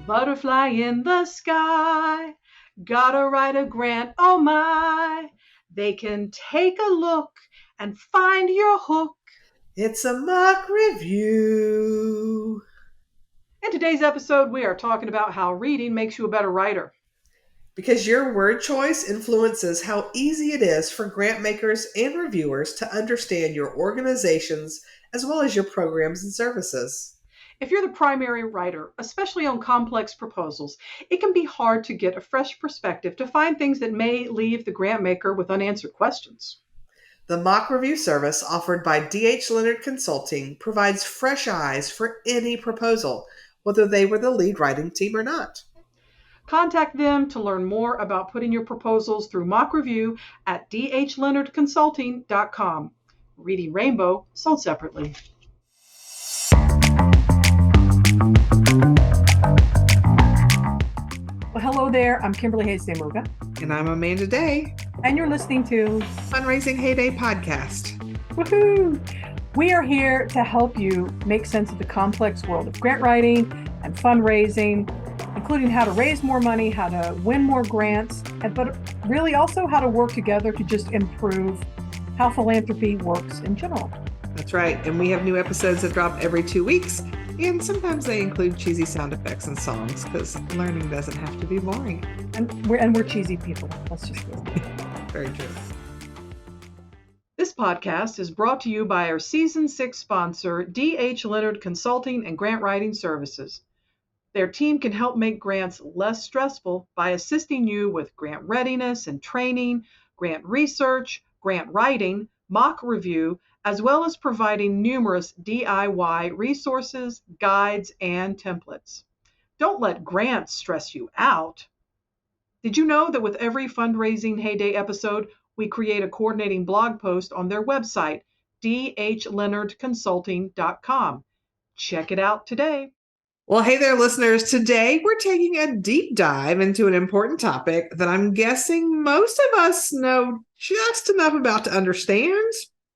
Butterfly in the sky, gotta write a grant, oh my. They can take a look and find your hook. It's a mock review. In today's episode, we are talking about how reading makes you a better writer. Because your word choice influences how easy it is for grant makers and reviewers to understand your organizations as well as your programs and services. If you're the primary writer, especially on complex proposals, it can be hard to get a fresh perspective to find things that may leave the grant maker with unanswered questions. The mock review service offered by D.H. Leonard Consulting provides fresh eyes for any proposal, whether they were the lead writing team or not. Contact them to learn more about putting your proposals through mock review at dhleonardconsulting.com. Reading Rainbow, sold separately. Well, hello there. I'm Kimberly Hayes DeMurga. And I'm Amanda Day. And you're listening to Fundraising Heyday Podcast. Woohoo! We are here to help you make sense of the complex world of grant writing and fundraising, including how to raise more money, how to win more grants, but really also how to work together to just improve how philanthropy works in general. That's right. And we have new episodes that drop every 2 weeks. And sometimes they include cheesy sound effects and songs because learning doesn't have to be boring. And we're cheesy people. Let's just go. Very true. This podcast is brought to you by our Season 6 sponsor, D.H. Leonard Consulting and Grant Writing Services. Their team can help make grants less stressful by assisting you with grant readiness and training, grant research, grant writing, mock review, as well as providing numerous DIY resources, guides, and templates. Don't let grants stress you out. Did you know that with every Fundraising Heyday episode, we create a coordinating blog post on their website, dhleonardconsulting.com. Check it out today. Well, hey there, listeners. Today, we're taking a deep dive into an important topic that I'm guessing most of us know just enough about to understand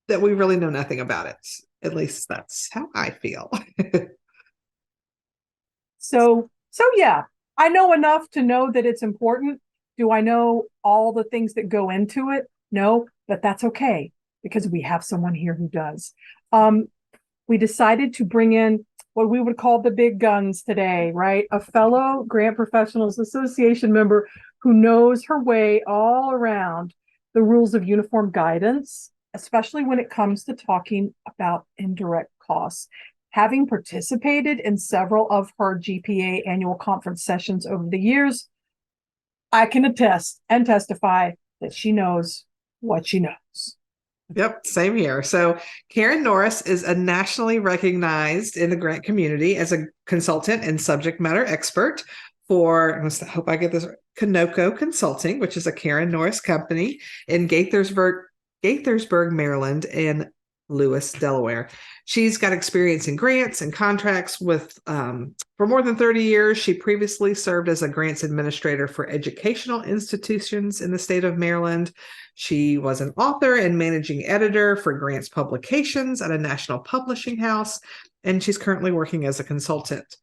that we really know nothing about it. At least that's how I feel. So yeah, I know enough to know that it's important. Do I know all the things that go into it? No, but that's okay because we have someone here who does. We decided to bring in what we would call the big guns today, right? A fellow Grant Professionals Association member who knows her way all around the rules of uniform guidance, especially when it comes to talking about indirect costs. Having participated in several of her GPA annual conference sessions over the years, I can attest and testify that she knows what she knows. Yep, same here. So Karen Norris is a nationally recognized in the grant community as a consultant and subject matter expert for, I hope I get this right, Kanoco Consulting, which is a Karen Norris company in Gaithersburg, Maryland, and Lewis, Delaware. She's got experience in grants and contracts with for more than 30 years. She previously served as a grants administrator for educational institutions in the state of Maryland. She was an author and managing editor for grants publications at a national publishing house, and she's currently working as a consultant.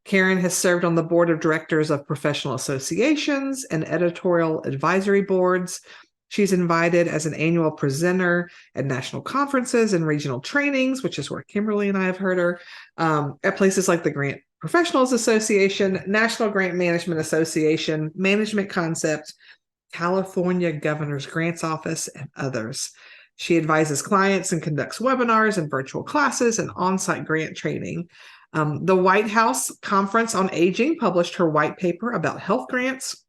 Karen has served on the board of directors of professional associations and editorial advisory boards. She's invited as an annual presenter at national conferences and regional trainings, which is where Kimberly and I have heard her, at places like the Grant Professionals Association, National Grant Management Association, Management Concept, California Governor's Grants Office, and others. She advises clients and conducts webinars and virtual classes and on-site grant training. The White House Conference on Aging published her white paper about health grants.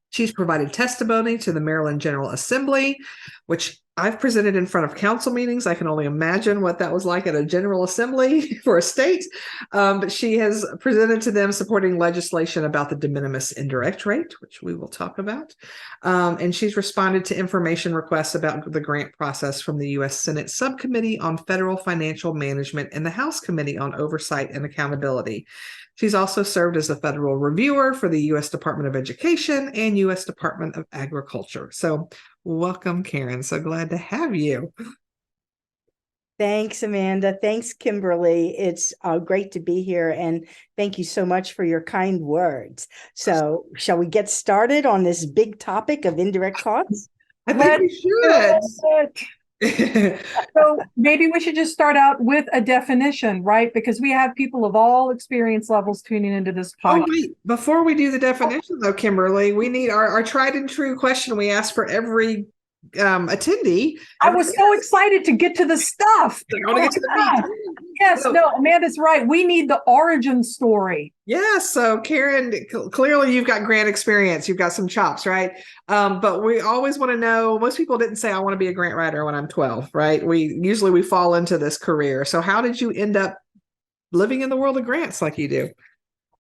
She's provided testimony to the Maryland General Assembly, which I've presented in front of council meetings. I can only imagine what that was like at a General Assembly for a state. But she has presented to them supporting legislation about the de minimis indirect rate, which we will talk about. And she's responded to information requests about the grant process from the U.S. Senate Subcommittee on Federal Financial Management and the House Committee on Oversight and Accountability. She's also served as a federal reviewer for the U.S. Department of Education and U.S. Department of Agriculture. So welcome, Karen. So glad to have you. Thanks, Amanda. Thanks, Kimberly. It's great to be here. And thank you so much for your kind words. So, shall we get started on this big topic of indirect costs? I think Let's we do should. it. So maybe we should just start out with a definition, right? Because we have people of all experience levels tuning into this Oh, podcast. wait. Before we do the definition, though, Kimberly, we need our tried and true question we ask for every attendee. I was so excited to get to the stuff. I want Oh to my get to the God. meat. Yes, So, no, Amanda's right. We need the origin story. yeah. So, Karen, clearly you've got grant experience. You've got some chops, right? But we always want to know. Most people didn't say, "I want to be a grant writer when I'm 12," right? We fall into this career. So, how did you end up living in the world of grants like you do?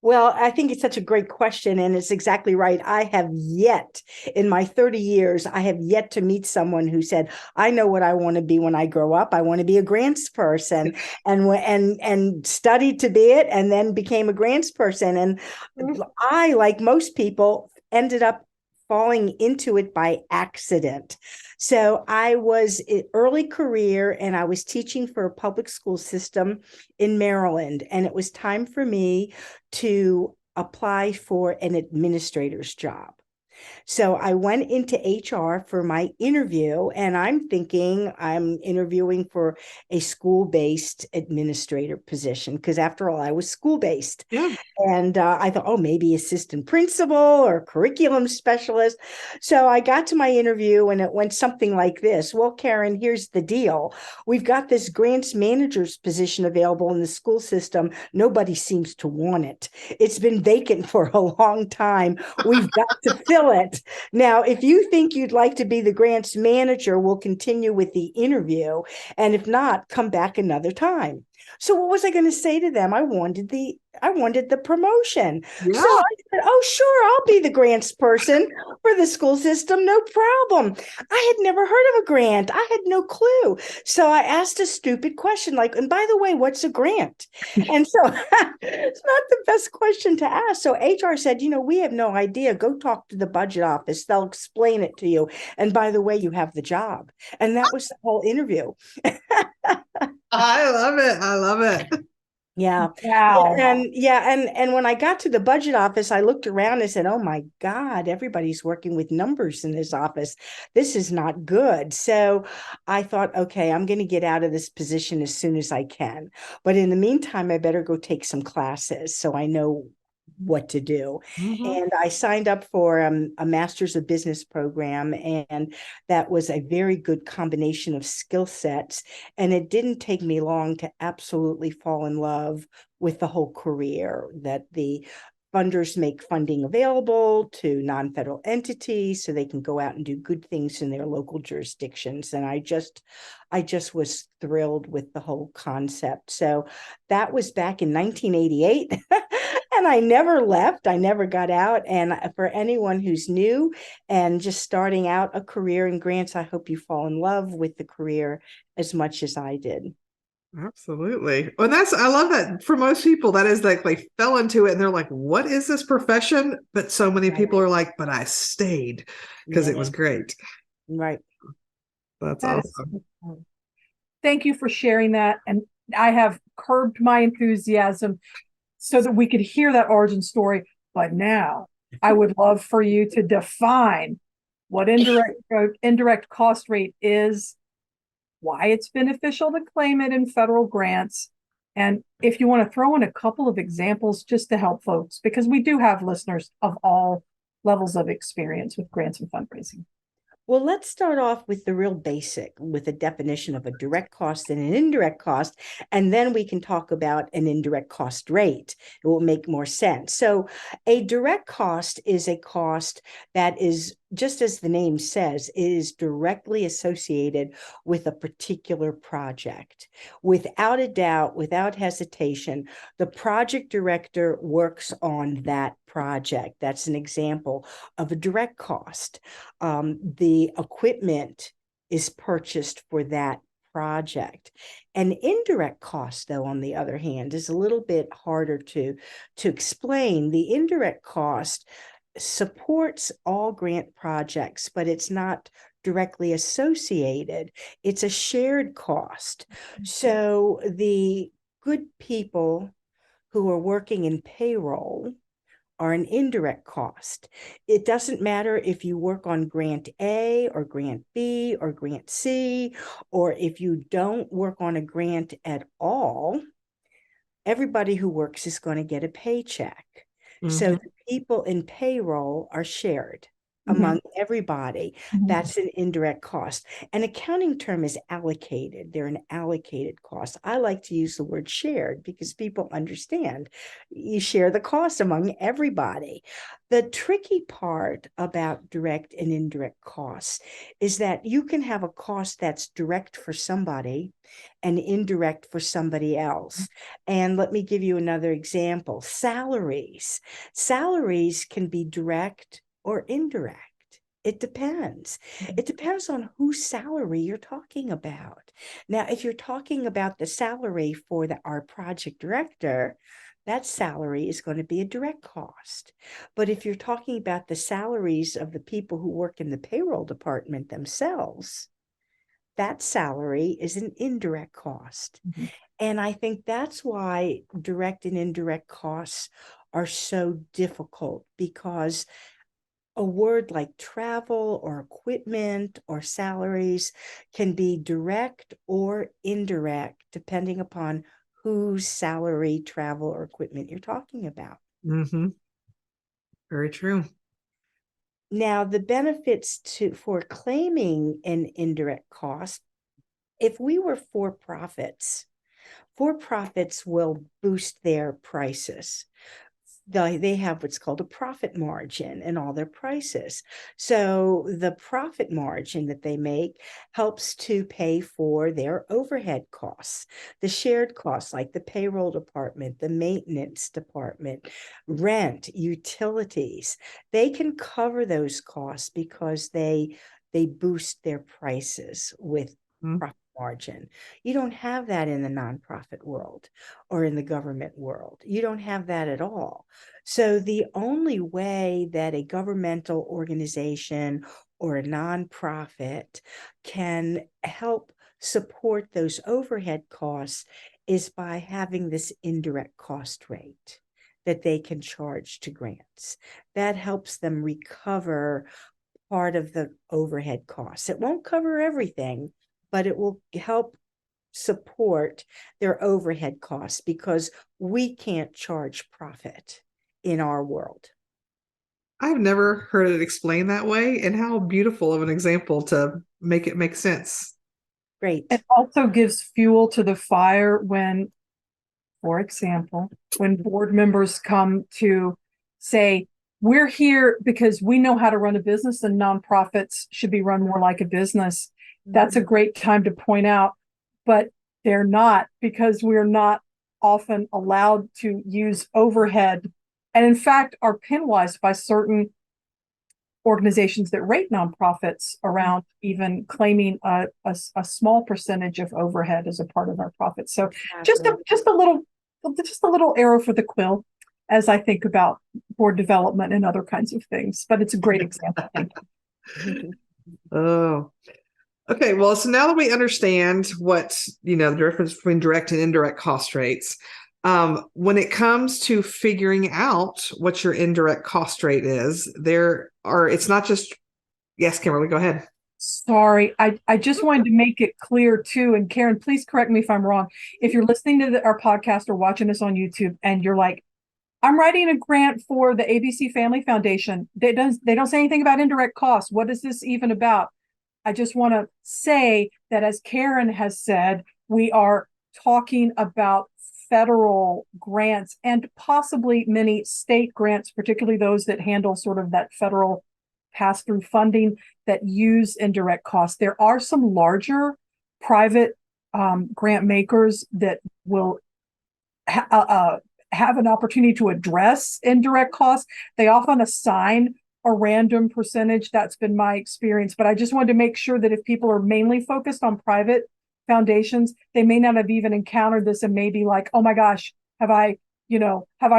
Well, I think it's such a great question, and it's exactly right. I have yet, in my 30 years, I have yet to meet someone who said, "I know what I want to be when I grow up. I want to be a grants person," and studied to be it, and then became a grants person. And I, like most people, ended up falling into it by accident. So I was in early career and I was teaching for a public school system in Maryland. And it was time for me to apply for an administrator's job. So I went into HR for my interview, and I'm thinking I'm interviewing for a school-based administrator position because, after all, I was school-based. Yeah. And I thought, oh, maybe assistant principal or curriculum specialist. So I got to my interview and it went something like this. Well, Karen, here's the deal. We've got this grants manager's position available in the school system. Nobody seems to want it. It's been vacant for a long time. We've got to fill it. Now, if you think you'd like to be the grants manager, we'll continue with the interview. And if not, come back another time. So what was I going to say to them? I wanted the promotion. So Yeah. I said, "Oh, sure, I'll be the grants person for the school system, no problem." I had never heard of a grant. I had no clue. So I asked a stupid question like, "And by the way, what's a grant?" And so it's not the best question to ask. So HR said, "We have no idea. Go talk to the budget office. They'll explain it to you. And by the way, you have the job." And that was the whole interview. I love it. I love it. Yeah. Wow. And when I got to the budget office, I looked around and said, "Oh my God, everybody's working with numbers in this office. This is not good." So I thought, okay, I'm going to get out of this position as soon as I can. But in the meantime, I better go take some classes so I know what to do. Mhm. And I signed up for a master's of business program, and that was a very good combination of skill sets. And it didn't take me long to absolutely fall in love with the whole career that the funders make funding available to non-federal entities so they can go out and do good things in their local jurisdictions. And I just was thrilled with the whole concept. So that was back in 1988. And I never left. I never got out. And for anyone who's new and just starting out a career in grants, I hope you fall in love with the career as much as I did. Absolutely. Well, I love that for most people, that is like they fell into it and they're like, what is this profession? But so many people are like, but I stayed because it Yeah, was great. right. That's That is awesome. so cool. Thank you for sharing that. And I have curbed my enthusiasm so that we could hear that origin story. But now I would love for you to define what indirect cost rate is, why it's beneficial to claim it in federal grants, and if you want to throw in a couple of examples just to help folks, because we do have listeners of all levels of experience with grants and fundraising. Well, let's start off with the real basic, with a definition of a direct cost and an indirect cost, and then we can talk about an indirect cost rate. It will make more sense. So a direct cost is a cost that is, just as the name says, is directly associated with a particular project. Without a doubt, without hesitation, the project director works on that project. That's an example of a direct cost. The equipment is purchased for that project. An indirect cost, though, on the other hand, is a little bit harder to explain. The indirect cost supports all grant projects, but it's not directly associated. It's a shared cost. So the good people who are working in payroll are an indirect cost. It doesn't matter if you work on grant A or grant B or grant C, or if you don't work on a grant at all, everybody who works is going to get a paycheck. So Mhm. the people in payroll are shared Mhm. among everybody. Mhm. That's an indirect cost. An accounting term is allocated. They're an allocated cost. I like to use the word shared because people understand you share the cost among everybody. The tricky part about direct and indirect costs is that you can have a cost that's direct for somebody and indirect for somebody else. And let me give you another example. Salaries. Salaries can be direct or indirect. It depends. It depends on whose salary you're talking about. Now, if you're talking about the salary for our project director, that salary is going to be a direct cost. But if you're talking about the salaries of the people who work in the payroll department themselves, that salary is an indirect cost. Mhm. And I think that's why direct and indirect costs are so difficult, because a word like travel or equipment or salaries can be direct or indirect depending upon whose salary, travel, or equipment you're talking about. Mhm. Very true. Now, the benefits for claiming an indirect cost, if we were for-profits will boost their prices. They have what's called a profit margin in all their prices. So the profit margin that they make helps to pay for their overhead costs, the shared costs like the payroll department, the maintenance department, rent, utilities. They can cover those costs because they boost their prices with Mhm. profit margin. You don't have that in the nonprofit world or in the government world. You don't have that at all. So the only way that a governmental organization or a nonprofit can help support those overhead costs is by having this indirect cost rate that they can charge to grants. That helps them recover part of the overhead costs. It won't cover everything, but it will help support their overhead costs because we can't charge profit in our world. I've never heard it explained that way, and how beautiful of an example to make it make sense. Great. It also gives fuel to the fire when, for example, when board members come to say, we're here because we know how to run a business and nonprofits should be run more like a business. That's a great time to point out, but they're not, because we're not often allowed to use overhead, and in fact are penalized by certain organizations that rate nonprofits around even claiming a small percentage of overhead as a part of our profits. So just a little arrow for the quill as I think about board development and other kinds of things. But it's a great example. Thank you. Oh, okay. Well, so now that we understand what, the difference between direct and indirect cost rates, when it comes to figuring out what your indirect cost rate is, it's not just, yes, Kimberly, go ahead. Sorry, I just wanted to make it clear too. And Karen, please correct me if I'm wrong. If you're listening to our podcast or watching us on YouTube and you're like, I'm writing a grant for the ABC Family Foundation, they don't say anything about indirect costs. What is this even about? I just want to say that, as Karen has said, we are talking about federal grants and possibly many state grants, particularly those that handle sort of that federal pass-through funding that use indirect costs. There are some larger private grant makers that will have an opportunity to address indirect costs. They often assign a random percentage. That's been my experience. But I just wanted to make sure that if people are mainly focused on private foundations, they may not have even encountered this and may be like, oh my gosh, have I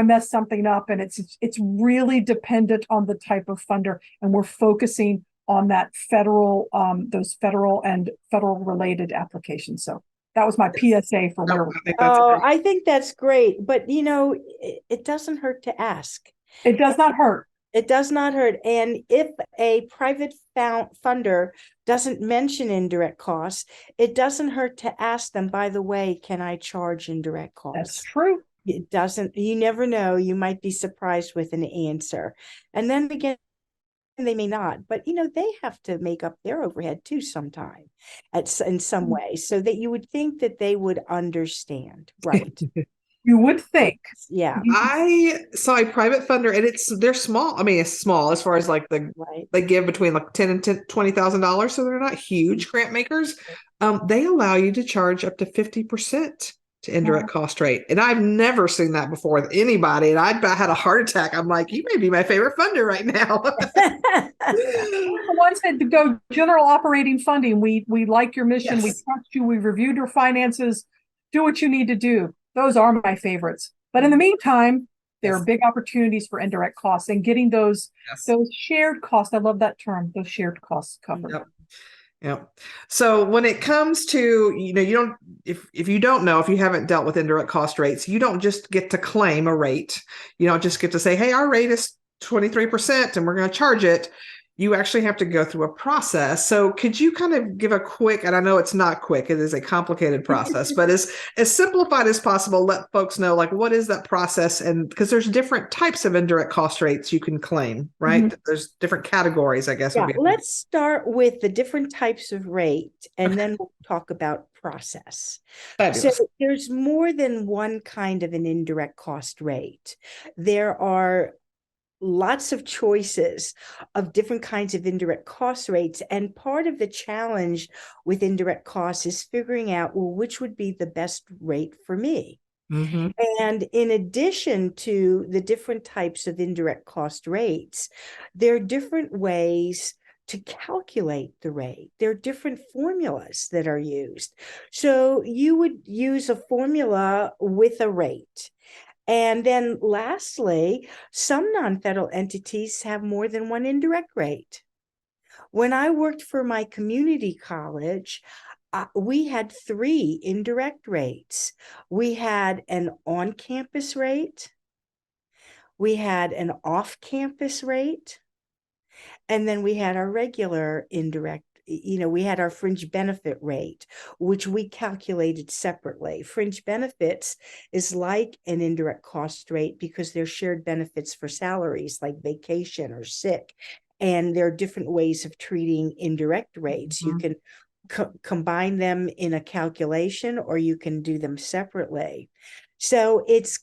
messed something up? And it's really dependent on the type of funder. And we're focusing on that federal, those federal and federal related applications. So that was my PSA for No, where I think that's Oh, great. I think that's great. But it doesn't hurt to ask. it does not hurt. It does not hurt. And if a private funder doesn't mention indirect costs, it doesn't hurt to ask them, by the way, can I charge indirect That's costs? true. It doesn't, you never know. You might be surprised with an answer. And then again, they may not, but they have to make up their overhead too sometime in some way, so that you would think that they would understand. Right. You would think. Yeah. I saw a private funder, and they're small. I mean, it's small as far as like Right. they give between like $10,000 and $20,000, so they're not huge grant makers. They allow you to charge up to 50% to indirect cost rate, and I've never seen that before with anybody. And I had a heart attack. I'm like, you may be my favorite funder right now. The ones that go general operating funding, we like your mission, we Yes. trust you, we've reviewed your finances, do what you need to do. Those are my favorites. But in the meantime, there are Yes. big opportunities for indirect costs and getting those Yes. shared costs. I love that term, those shared costs covered. Yep. Yeah. So when it comes to, you don't, if you don't know, if you haven't dealt with indirect cost rates, you don't just get to claim a rate. You don't just get to say, hey, our rate is 23% and we're going to charge it. You actually have to go through a process. So could you kind of give a quick, and I know it's not quick, it is a complicated process, but as simplified as possible, let folks know, like, what is that process? And because there's different types of indirect cost rates you can claim, right? Mhm. There's different categories, I guess. Yeah, let's start with the different types of rate, and then we'll talk about process. Fabulous. So there's more than one kind of an indirect cost rate. There are lots of choices of different kinds of indirect cost rates. And part of the challenge with indirect costs is figuring out, well, which would be the best rate for me? Mm-hmm. And in addition to the different types of indirect cost rates, there are different ways to calculate the rate. There are different formulas that are used. So you would use a formula with a rate. And then lastly, some non-federal entities have more than one indirect rate. When I worked for my community college, we had 3 indirect rates. We had an on-campus rate, we had an off-campus rate, and then we had our regular indirect. We had our fringe benefit rate, which we calculated separately. Fringe benefits is like an indirect cost rate because they're shared benefits for salaries like vacation or sick. And there are different ways of treating indirect rates. Mm-hmm. You can combine them in a calculation, or you can do them separately. So it's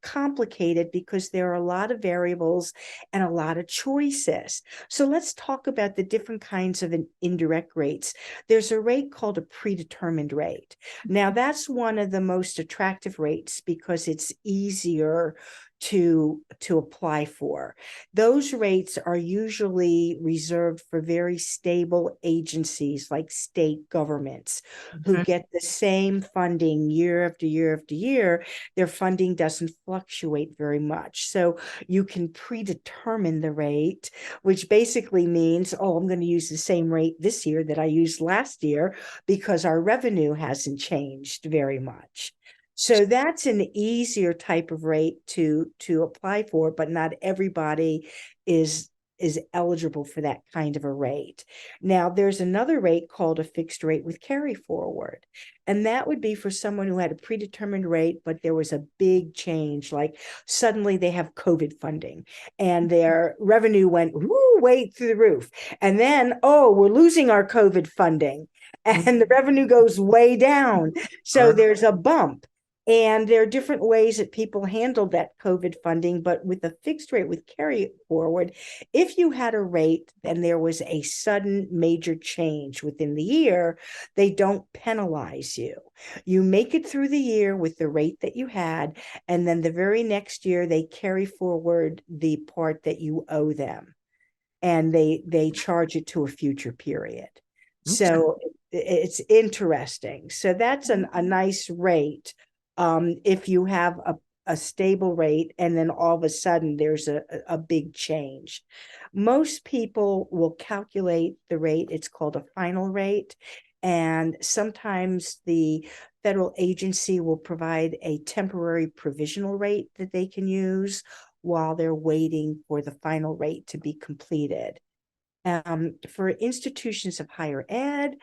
complicated because there are a lot of variables and a lot of choices. So let's talk about the different kinds of indirect rates. There's a rate called a predetermined rate. Now, that's one of the most attractive rates because it's easier to apply for. Those rates are usually reserved for very stable agencies like state governments who get the same funding year after year after year. Their funding doesn't fluctuate very much. So you can predetermine the rate, which basically means, oh, I'm going to use the same rate this year that I used last year because our revenue hasn't changed very much. So that's an easier type of rate to apply for, but not everybody is eligible for that kind of a rate. Now, there's another rate called a fixed rate with carry forward. And that would be for someone who had a predetermined rate, but there was a big change. Like suddenly they have COVID funding and their revenue went way through the roof. And then, oh, we're losing our COVID funding and the revenue goes way down. So there's a bump. And there are different ways that people handle that COVID funding, but with a fixed rate with carry forward, if you had a rate and there was a sudden major change within the year, they don't penalize you. You make it through the year with the rate that you had, and then the very next year they carry forward the part that you owe them, and they charge it to a future period. So it's interesting. So that's a nice rate. If you have a stable rate, and then all of a sudden there's a big change. Most people will calculate the rate. It's called a final rate. And sometimes the federal agency will provide a temporary provisional rate that they can use while they're waiting for the final rate to be completed. For institutions of higher ed,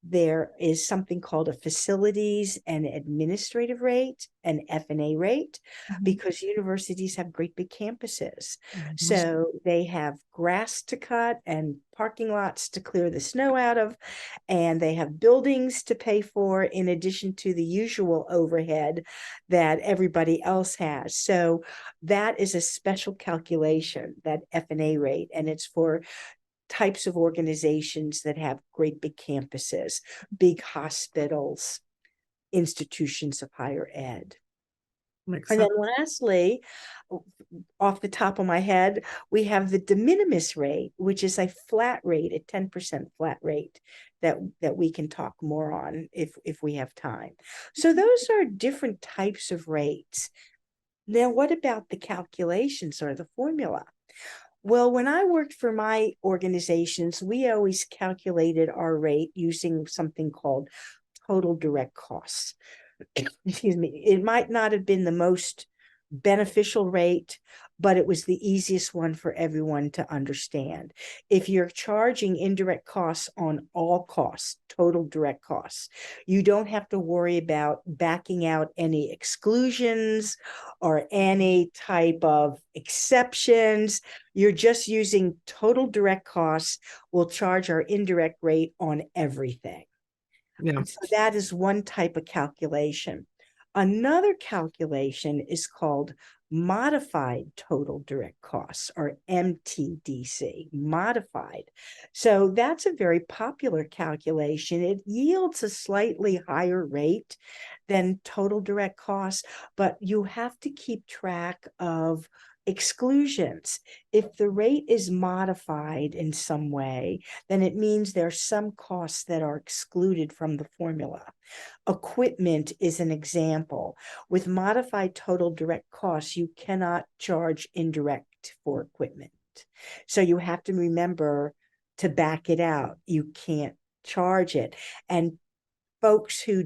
there is something called a facilities and administrative rate, an F&A rate, because universities have great big campuses. So they have grass to cut and parking lots to clear the snow out of, and they have buildings to pay for in addition to the usual overhead that everybody else has. So that is a special calculation, that F&A rate, and it's for types of organizations that have great big campuses, big hospitals, institutions of higher ed. Makes And sense. then lastly, off the top of my head, we have the de minimis rate, which is a flat rate, a 10% flat rate that we can talk more on if we have time. So those are different types of rates. Now, what about the calculations or the formula? Well, when I worked for my organizations, we always calculated our rate using something called total direct costs. Excuse me. It might not have been the most beneficial rate, but it was the easiest one for everyone to understand. If you're charging indirect costs on all costs, total direct costs, you don't have to worry about backing out any exclusions or any type of exceptions. You're just using total direct costs. We'll charge our indirect rate on everything. Yeah. So that is one type of calculation. Another calculation is called modified total direct costs, or MTDC, modified. So that's a very popular calculation. It yields a slightly higher rate than total direct costs, but you have to keep track of exclusions. If the rate is modified in some way, then it means there's some costs that are excluded from the formula. Equipment is an example. With modified total direct costs, you cannot charge indirect for equipment. So you have to remember to back it out. You can't charge it. And folks who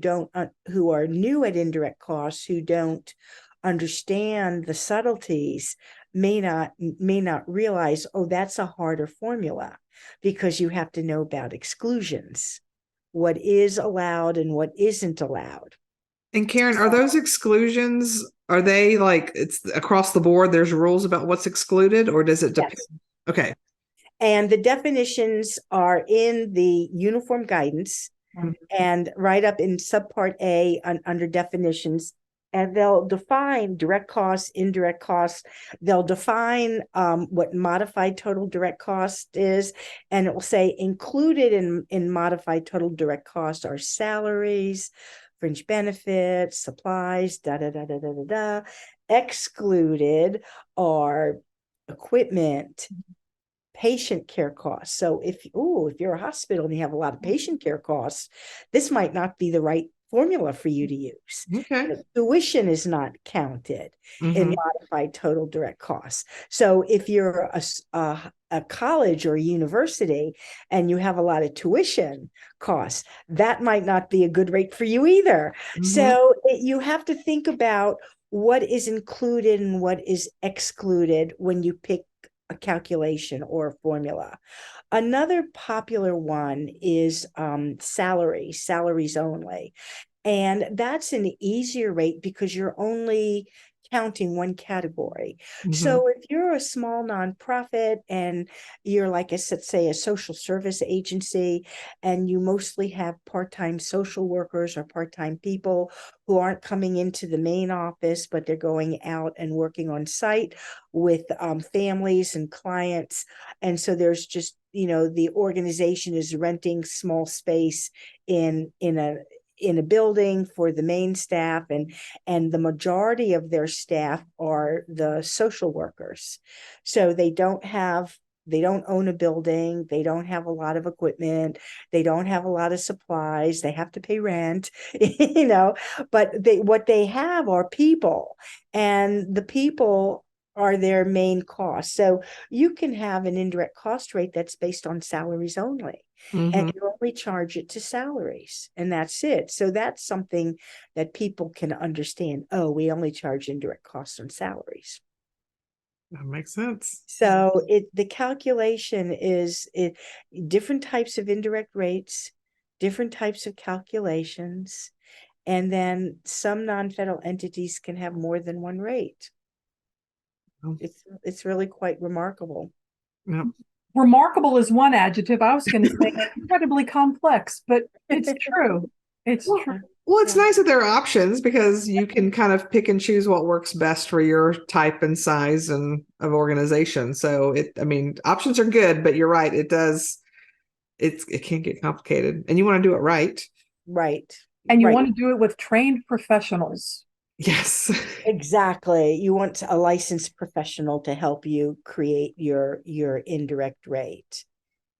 are new at indirect costs, who don't understand the subtleties, may not realize, oh, that's a harder formula, because you have to know about exclusions, what is allowed and what isn't allowed. And Karen, are those exclusions, are they like it's across the board? There's rules about what's excluded, or does it depend? Yes. Okay. And the definitions are in the uniform guidance, and right up in subpart A under definitions, and they'll define direct costs, indirect costs. They'll define what modified total direct cost is, and it will say included in modified total direct cost are salaries, fringe benefits, supplies, da da da da da da da. Excluded are equipment, patient care costs. So if you're a hospital and you have a lot of patient care costs, this might not be the right formula for you to use. Okay. The tuition is not counted in Mhm. modified total direct costs. So if you're a college or a university and you have a lot of tuition costs, that might not be a good rate for you either. Mhm. So you have to think about what is included and what is excluded when you pick a calculation or a formula. Another popular one is salaries only. And that's an easier rate because you're only counting one category. Mhm. So if you're a small nonprofit and you're like, let's say, a social service agency, and you mostly have part-time social workers or part-time people who aren't coming into the main office, but they're going out and working on site with families and clients. And so there's just, the organization is renting small space in a building for the main staff, and the majority of their staff are the social workers. So they don't have don't own a building, they don't have a lot of equipment, they don't have a lot of supplies, they have to pay rent, but what they have are people, and the people are their main cost. So you can have an indirect cost rate that's based on salaries only, and Mhm. you only charge it to salaries, and that's it. So that's something that people can understand. Oh, we only charge indirect costs on salaries. That makes sense. So the calculation is different types of indirect rates, different types of calculations, and then some non-federal entities can have more than one rate. Oh, It's really quite remarkable. yep. Remarkable is one adjective. I was going to say incredibly complex, but it's true. It's Well, true. well, it's Yeah. nice that there are options because you can kind of pick and choose what works best for your type and size and of organization. So I mean, options are good, but you're right. It can get complicated and you want to do it right. Right. And you Right. want to do it with trained professionals. Yes. Exactly. You want a licensed professional to help you create your indirect rate.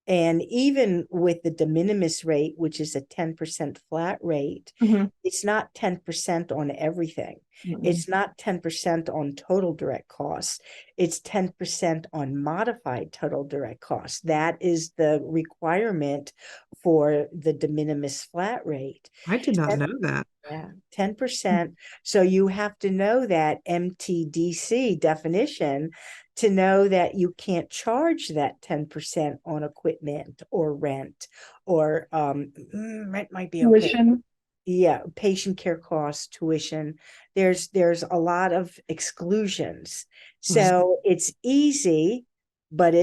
And even with the de minimis rate, which is a 10% flat rate, Mhm. it's not 10% on everything. Mhm. It's not 10% on total direct costs. It's 10% on modified total direct costs. That is the requirement for the de minimis flat rate. I did not know that. Yeah, 10%. So you have to know that MTDC definition to know that you can't charge that 10% on equipment or rent, or rent might be okay. Tuition. Yeah, patient care costs, tuition. There's a lot of exclusions. So it's easy, but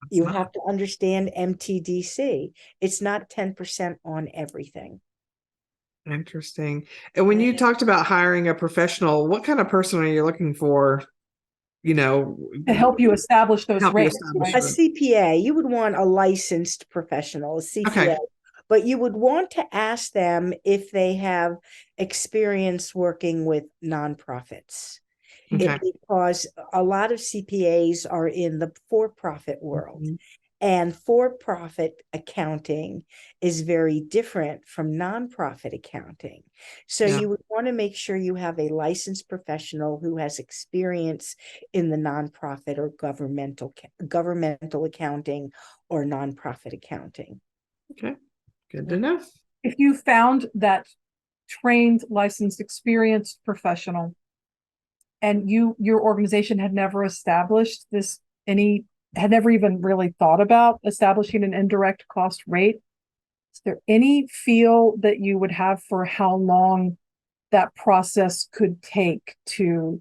you not have to understand MTDC. It's not 10% on everything. interesting. And when you talked about hiring a professional, what kind of person are you looking for? You know, To help you establish those help you rates, establish A right? them. CPA, you would want a licensed professional, a CPA, Okay. but you would want to ask them if they have experience working with nonprofits. Okay. Because a lot of CPAs are in the for-profit world. Mhm. And for-profit accounting is very different from nonprofit accounting. So Yeah. you would want to make sure you have a licensed professional who has experience in the nonprofit or governmental accounting or nonprofit accounting. Okay. Good to know. If you found that trained, licensed, experienced professional and your organization had never established had never even really thought about establishing an indirect cost rate, is there any feel that you would have for how long that process could take to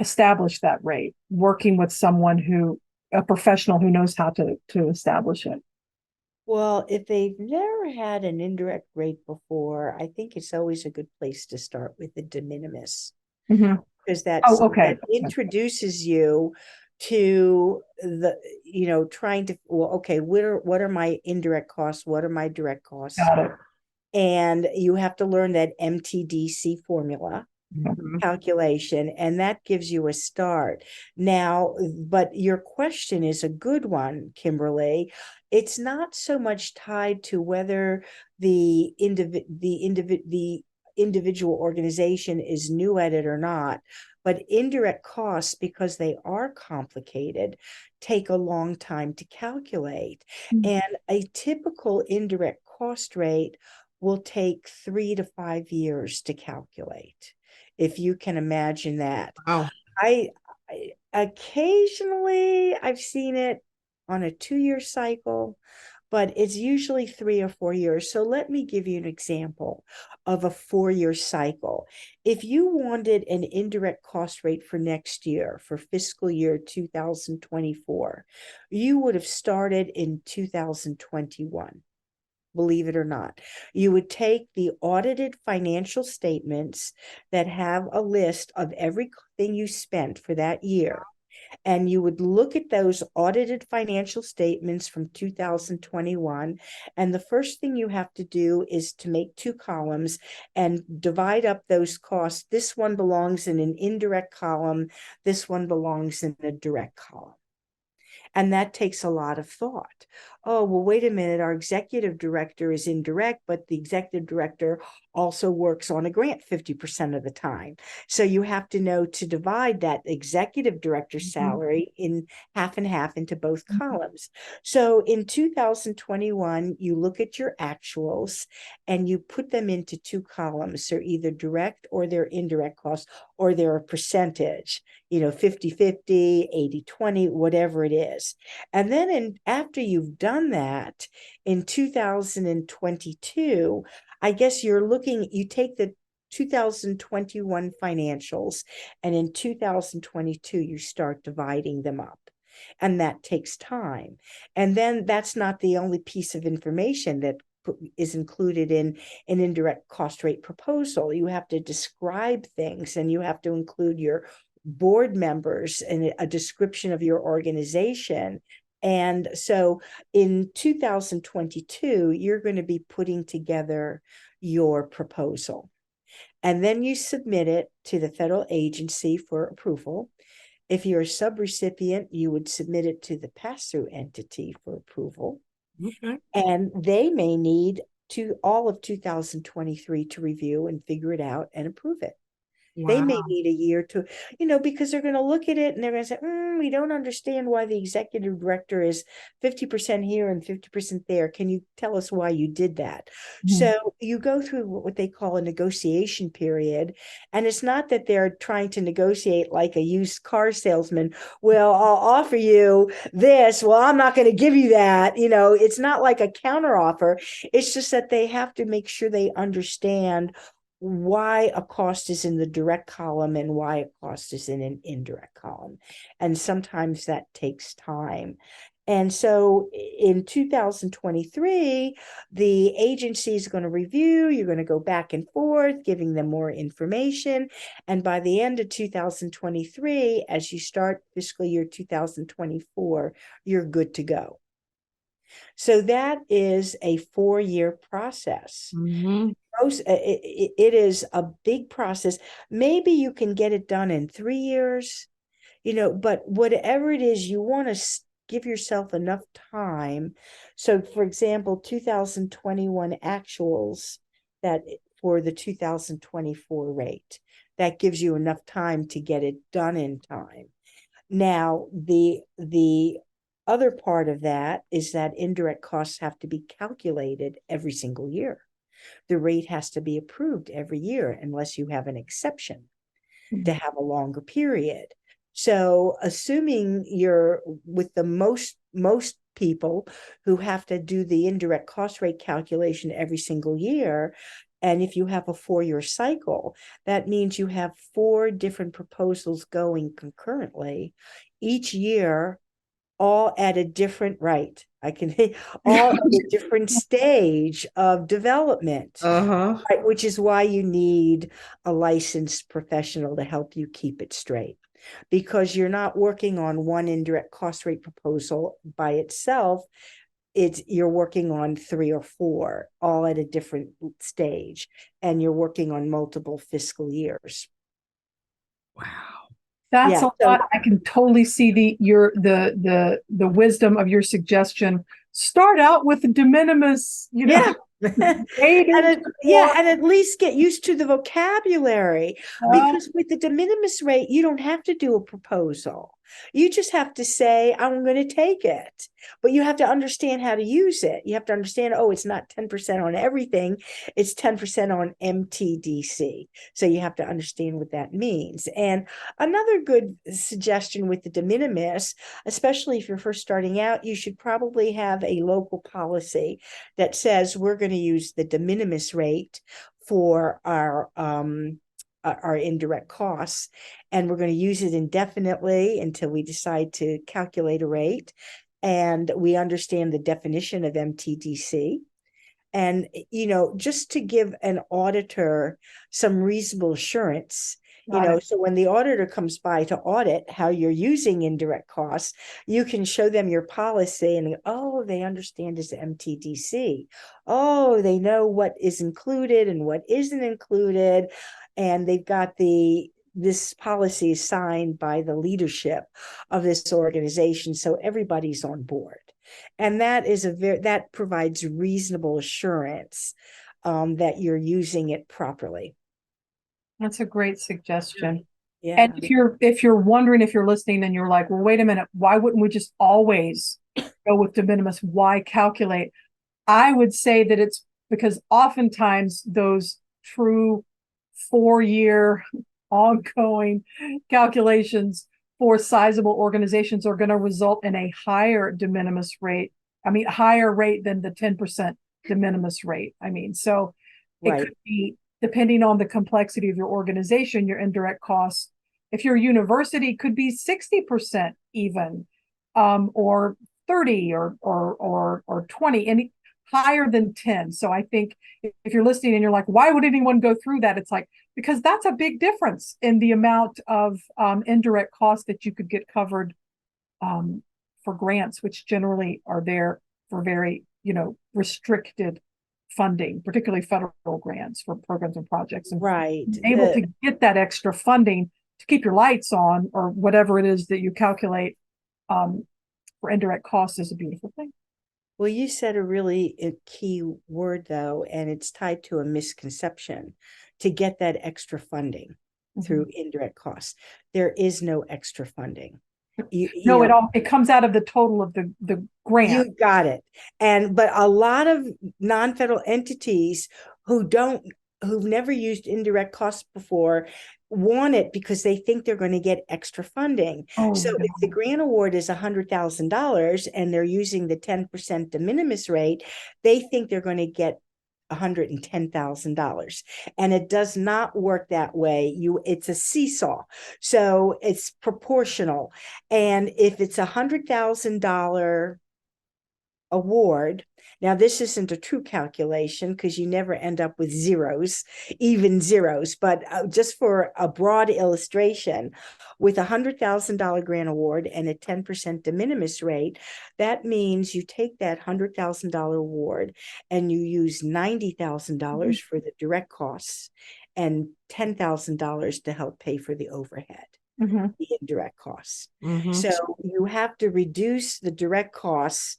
establish that rate, working with a professional who knows how to establish it? Well, if they've never had an indirect rate before, I think it's always a good place to start with the de minimis, Mhm. because Oh, okay. that introduces you to trying to, well, okay, what are my indirect costs? What are my direct costs? Got it. And you have to learn that MTDC formula Mhm. calculation, and that gives you a start. Now, but your question is a good one, Kimberly. It's not so much tied to whether the individual organization is new at it or not, but indirect costs, because they are complicated, take a long time to calculate. Mm. And a typical indirect cost rate will take 3 to 5 years to calculate, if you can imagine that. Wow. I occasionally I've seen it on a 2 year cycle, but it's usually 3 or 4 years. So let me give you an example of a 4 year cycle. If you wanted an indirect cost rate for next year, for fiscal year 2024, you would have started in 2021. Believe it or not. You would take the audited financial statements that have a list of everything you spent for that year, and you would look at those audited financial statements from 2021. And the first thing you have to do is to make 2 columns and divide up those costs. This one belongs in an indirect column, this one belongs in a direct column. And that takes a lot of thought. Oh, well, wait a minute. Our executive director is indirect, but the executive director also works on a grant 50% of the time. So you have to know to divide that executive director's salary in half and half into both columns. So in 2021, you look at your actuals and you put them into two columns. They're either direct or they're indirect costs, or they're a percentage, 50-50, 80-20, whatever it is. And then after you've done that in 2022, I guess you take the 2021 financials, and in 2022, you start dividing them up. And that takes time. And then that's not the only piece of information that is included in an indirect cost rate proposal. You have to describe things, and you have to include your board members and a description of your organization. And so in 2022, you're going to be putting together your proposal. And then you submit it to the federal agency for approval. If you're a subrecipient, you would submit it to the pass-through entity for approval. Okay. And they may need all of 2023 to review and figure it out and approve it. They may need a year to, because they're going to look at it and they're going to say, we don't understand why the executive director is 50% here and 50% there. Can you tell us why you did that? So you go through what they call a negotiation period. And it's not that they're trying to negotiate like a used car salesman. Well, I'll offer you this. Well, I'm not going to give you that. It's not like a counter offer. It's just that they have to make sure they understand why a cost is in the direct column and why a cost is in an indirect column. And sometimes that takes time. And so in 2023, the agency is going to review, you're going to go back and forth, giving them more information. And by the end of 2023, as you start fiscal year 2024, you're good to go. So that is a 4-year process. It is a big process. Maybe you can get it done in 3 years, but whatever it is, you want to give yourself enough time. So, for example, 2021 actuals that for the 2024 rate, that gives you enough time to get it done in time. Now, the other part of that is that indirect costs have to be calculated every single year. The rate has to be approved every year unless you have an exception to have a longer period. So assuming you're with the most people who have to do the indirect cost rate calculation every single year, and if you have a 4-year cycle, that means you have 4 different proposals going concurrently each year, all at a different rate. All at a different stage of development, right, which is why you need a licensed professional to help you keep it straight, because you're not working on one indirect cost rate proposal by itself. You're working on 3 or 4, all at a different stage, and you're working on multiple fiscal years. Wow. That's a lot. I can totally see the wisdom of your suggestion. Start out with the de minimis, and at least get used to the vocabulary, because with the de minimis rate, you don't have to do a proposal. You just have to say, I'm going to take it, but you have to understand how to use it. You have to understand, it's not 10% on everything. It's 10% on MTDC. So you have to understand what that means. And another good suggestion with the de minimis, especially if you're first starting out, you should probably have a local policy that says we're going to use the de minimis rate for our indirect costs, and we're going to use it indefinitely until we decide to calculate a rate, and we understand the definition of MTDC. And just to give an auditor some reasonable assurance, so when the auditor comes by to audit how you're using indirect costs, you can show them your policy and they understand this MTDC. They know what is included and what isn't included. And they've got the this policy is signed by the leadership of this organization, so everybody's on board. And that is that provides reasonable assurance that you're using it properly. That's a great suggestion. Yeah. And if you're wondering, if you're listening and you're like, well, wait a minute, why wouldn't we just always go with de minimis? Why calculate? I would say that it's because oftentimes those true 4-year ongoing calculations for sizable organizations are going to result in a higher de minimis rate. I mean, higher rate than the 10% de minimis rate. I mean, so it could be, depending on the complexity of your organization, your indirect costs. If you're a university, could be 60% even, or 30 or 20, and higher than 10. So I think if you're listening and you're like, why would anyone go through that? It's like, because that's a big difference in the amount of indirect costs that you could get covered for grants, which generally are there for very, restricted funding, particularly federal grants for programs and projects, and able to get that extra funding to keep your lights on, or whatever it is that you calculate for indirect costs, is a beautiful thing. Well, you said a really key word, though, and it's tied to a misconception: to get that extra funding through indirect costs. There is no extra funding. It comes out of the total of the grant. You got it. But a lot of non-federal entities who've never used indirect costs before want it because they think they're going to get extra funding. So if the grant award is $100,000 and they're using the 10% de minimis rate, they think they're going to get $110,000, and it does not work that way. It's a seesaw, so it's proportional. And if it's $100,000 award, now this isn't a true calculation because you never end up with even zeros, but just for a broad illustration, with $100,000 grant award and a 10% de minimis rate, that means you take that $100,000 award and you use $90,000 for the direct costs and $10,000 to help pay for the overhead, the indirect costs. So you have to reduce the direct costs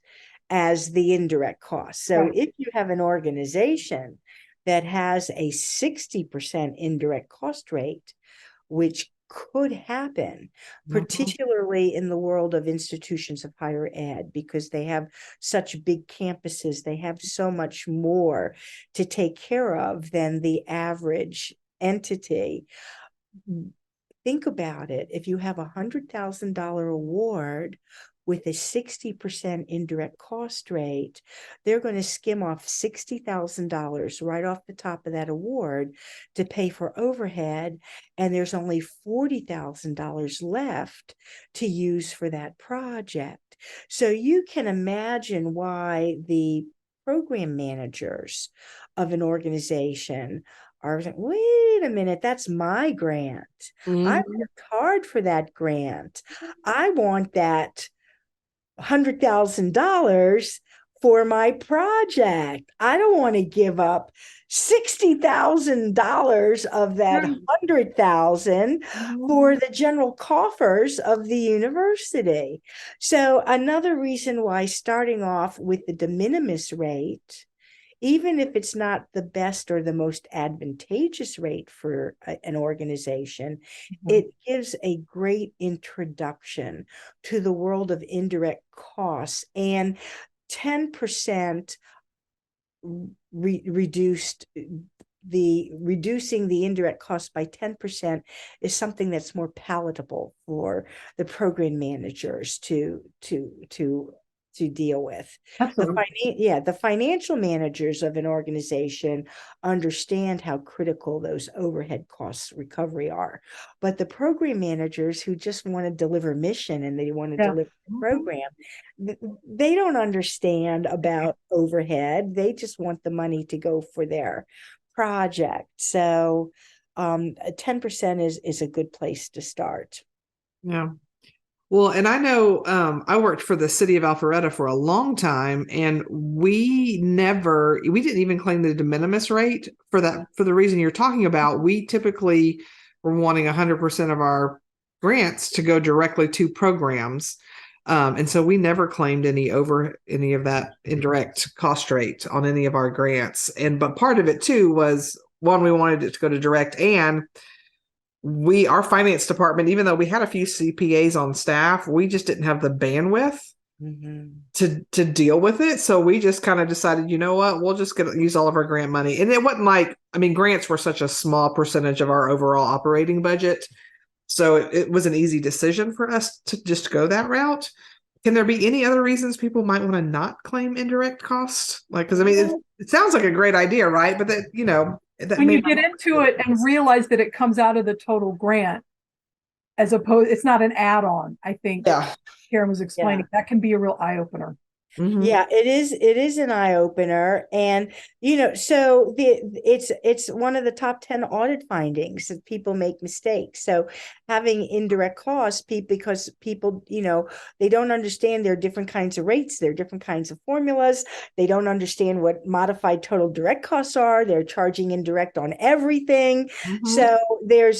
as the indirect costs. So if you have an organization that has a 60% indirect cost rate, which could happen, particularly in the world of institutions of higher ed, because they have such big campuses, they have so much more to take care of than the average entity. Think about it. If you have $100,000 award with a 60% indirect cost rate, they're going to skim off $60,000 right off the top of that award to pay for overhead, and there's only $40,000 left to use for that project. So you can imagine why the program managers of an organization are like, wait a minute, that's my grant. I worked hard for that grant. I want that $100,000 for my project. I don't want to give up $60,000 of that $100,000 for the general coffers of the university. So another reason why starting off with the de minimis rate, even if it's not the best or the most advantageous rate for an organization, it gives a great introduction to the world of indirect costs. And 10% reducing the indirect costs by 10% is something that's more palatable for the program managers to deal with. The financial managers of an organization understand how critical those overhead costs recovery are. But the program managers who just want to deliver mission and they want to deliver the program, they don't understand about overhead. They just want the money to go for their project. So 10% is a good place to start. Yeah. Well, and I know I worked for the city of Alpharetta for a long time, and we didn't even claim the de minimis rate for that, for the reason you're talking about. We typically were wanting 100% of our grants to go directly to programs. And so we never claimed any of that indirect cost rate on any of our grants. But part of it too was, one, we wanted it to go to direct, and our finance department, even though we had a few CPAs on staff, we just didn't have the bandwidth to deal with it. So we just kind of decided, you know what, we'll just use all of our grant money. And it wasn't like, I mean, grants were such a small percentage of our overall operating budget. So it was an easy decision for us to just go that route. Can there be any other reasons people might want to not claim indirect costs? Like, because I mean, it sounds like a great idea, right? But that, that When you get into it and realize that it comes out of the total grant, as opposed, it's not an add-on, I think. Yeah. Karen was explaining, that can be a real eye-opener. Yeah, it is an eye opener. And so it's one of the top 10 audit findings that people make mistakes. So having indirect costs, because people, they don't understand there are different kinds of rates, there are different kinds of formulas, they don't understand what modified total direct costs are, they're charging indirect on everything. So there